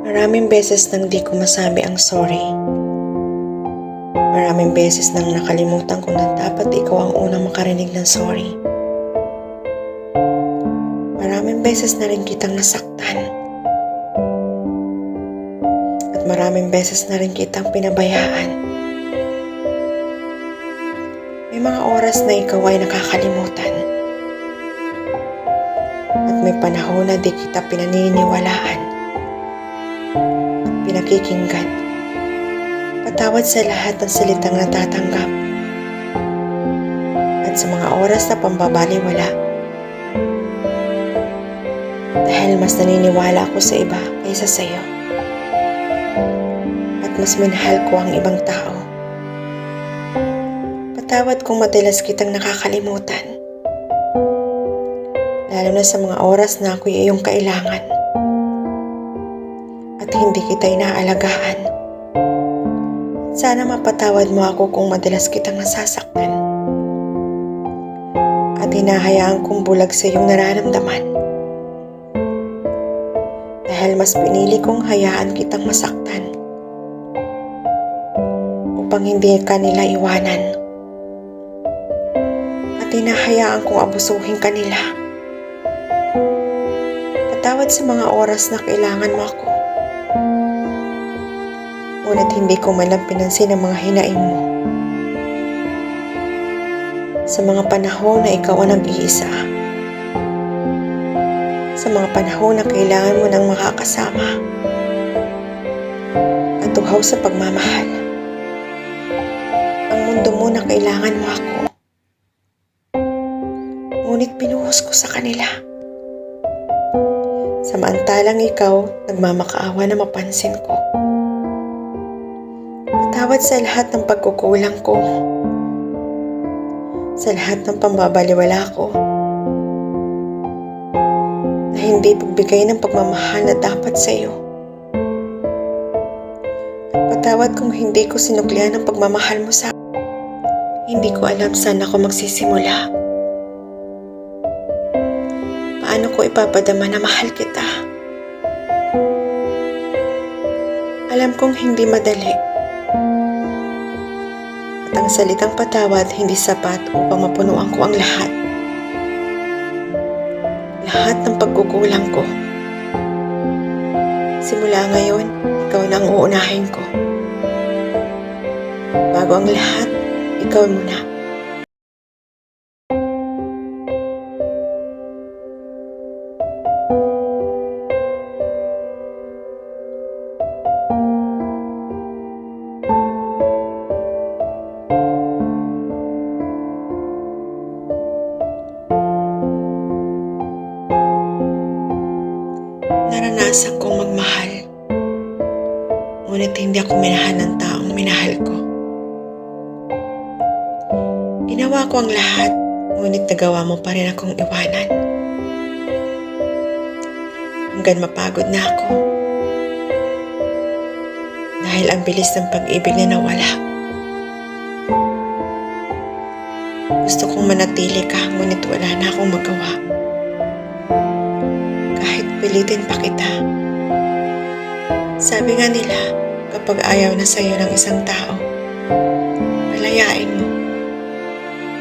Maraming beses nang di ko masabi ang sorry. Maraming beses nang nakalimutan ko na dapat ikaw ang unang makarinig ng sorry. Maraming beses na rin kitang nasaktan. At maraming beses na rin kitang pinabayaan. May mga oras na ikaw ay nakakalimutan. At may panahon na di kita pinaniniwalaan. Pinakikinggan. Patawad sa lahat ng salitang natatanggap. At sa mga oras na pambabaliwala. Dahil mas naniniwala ako sa iba kaysa sa iyo. At mas minahal ko ang ibang tao. Patawad kung madalas kitang nakakalimutan. Lalo na sa mga oras na ako'y iyong kailangan. At hindi kita inaalagaan. Sana mapatawad mo ako kung madalas kitang nasasaktan. At hinahayaan kong bulag sa iyong nararamdaman. Dahil mas pinili kong hayaan kitang masaktan. Upang hindi ka nila iwanan. At hinahayaan kong abusuhin ka nila. Patawad sa mga oras na kailangan mo ako. Ngunit hindi ko man lang pinansin ang mga hinaing mo. Sa mga panahon na ikaw ang nag-iisa. Sa mga panahon na kailangan mo ng makakasama. At uhaw sa pagmamahal. Ang mundo mo na kailangan mo ako. Ngunit pinuhos ko sa kanila. Samantalang ikaw, nagmamakaawa na mapansin ko. Patawad sa lahat ng pagkukulang ko. Sa lahat ng pambabaliwala ko. Na hindi pagbigay ng pagmamahal na dapat sa iyo. At patawad kung hindi ko sinuklian ang pagmamahal mo sa akin. Hindi ko alam saan ako magsisimula. Paano ko ipapadama na mahal kita? Alam kong hindi madali. At ang salitang patawad hindi sapat upang mapunuan ko ang lahat. Lahat ng pagkukulang ko. Simula ngayon, ikaw na ang uunahin ko. Bago ang lahat, ikaw muna. Naranasan kong magmahal. Ngunit hindi ako minahal ng taong minahal ko. Ginawa ko ang lahat, ngunit nagawa mo pa rin akong iwanan. Hanggang mapagod na ako. Dahil ang bilis ng pag-ibig na nawala. Gusto kong manatili ka, ngunit wala na akong magawa. Pilitin pa kita. Sabi nga nila, kapag ayaw na sa'yo ng isang tao, palayain mo.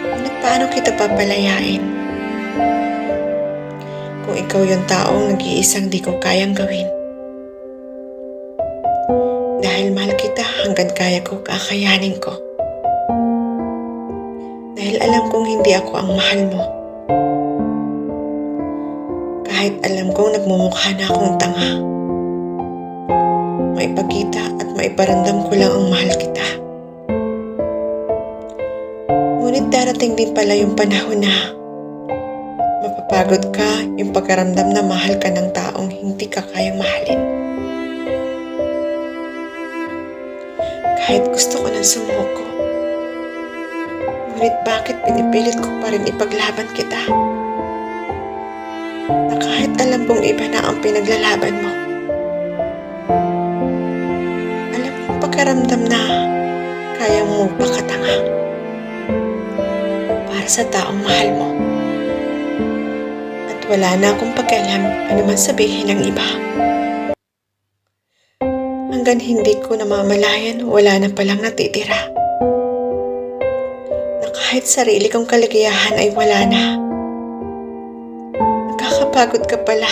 Ngunit paano kita papalayain? Kung ikaw yung taong nag-iisang di ko kayang gawin. Dahil mahal kita hanggang kaya ko kakayanin ko. Dahil alam kong hindi ako ang mahal mo. Kahit alam kong nagmumukha na akong tanga. Maipakita at maiparamdam ko lang ang mahal kita. Ngunit darating din pala yung panahon na mapapagod ka yung pagkaramdam na mahal ka ng taong hindi ka kayang mahalin. Kahit gusto ko nang sumuko. Ngunit bakit pinipilit ko pa rin ipaglaban kita? Na kahit alam kong iba na ang pinaglalaban mo. Alam mo yung pakiramdam na kaya mo magpakatanga para sa taong mahal mo. At wala na akong pakialam ano man sabihin ng iba. hanggang hindi ko namamalayan wala na palang natitira. Na kahit sarili kong kaligayahan ay wala na. Nakakapagod ka pala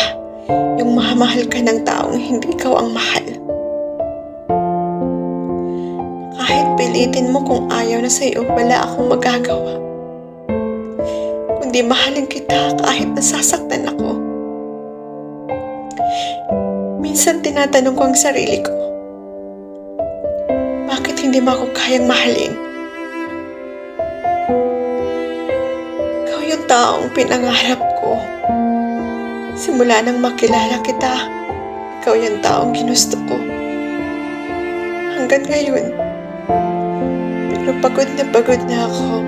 yung mahamahal ka ng taong hindi ikaw ang mahal. Kahit pilitin mo kung ayaw na sa'yo, wala akong magagawa. Kundi mahalin kita kahit nasasaktan ako. Minsan tinatanong ko ang sarili ko, bakit hindi mo ako kayang mahalin? Ikaw yung taong pinangarap ko. Simula nang makilala kita, ikaw yung taong ginusto ko. Hanggang ngayon. Pero pagod na ako.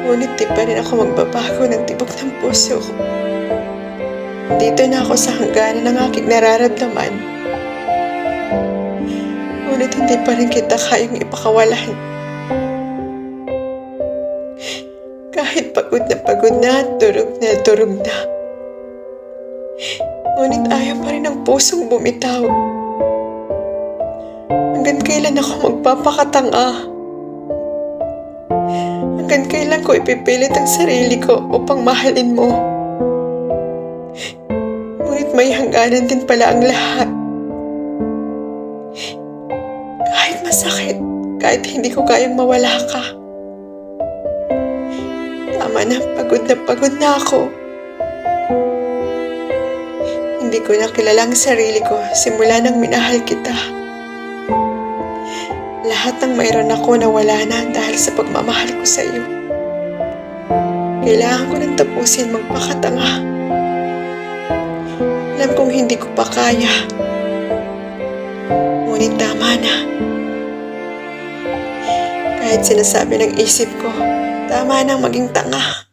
Ngunit di pa rin ako magbabago ng tibok ng puso ko. Dito na ako sa hangganan ng aking nararamdaman. Ngunit hindi pa rin kita kayang ipakawalan. Kahit pagod na at durog na. Ngunit ayaw pa rin ang pusong bumitaw. Hanggang kailan ako magpapakatanga? Hanggang kailan ko ipipilit ang sarili ko upang mahalin mo? Ngunit may hangganan din pala ang lahat. Kahit masakit, kahit hindi ko kayang mawala ka. Tama na, pagod na ako. Hindi ko na kilala ang sarili ko simula nang minahal kita. Lahat ng mayroon ako nawala na dahil sa pagmamahal ko sa iyo. Kailangan ko nang tapusin magpakatanga. Alam kong hindi ko pa kaya. Ngunit tama na. Kahit sinasabi ng isip ko, tama nang maging tanga.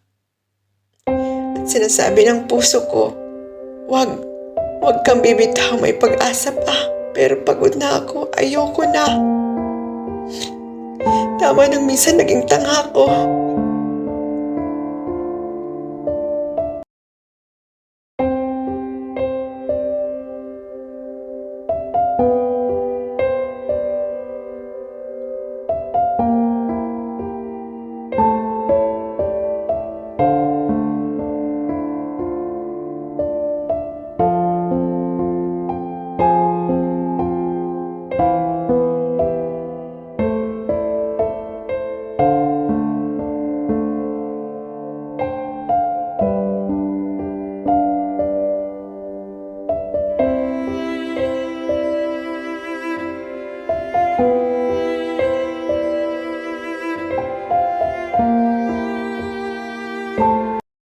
At sinasabi ng puso ko, wag kang bibitaw, may pag-asa pa. Pero pagod na ako, ayoko na. Tama nang minsan naging tanga ko.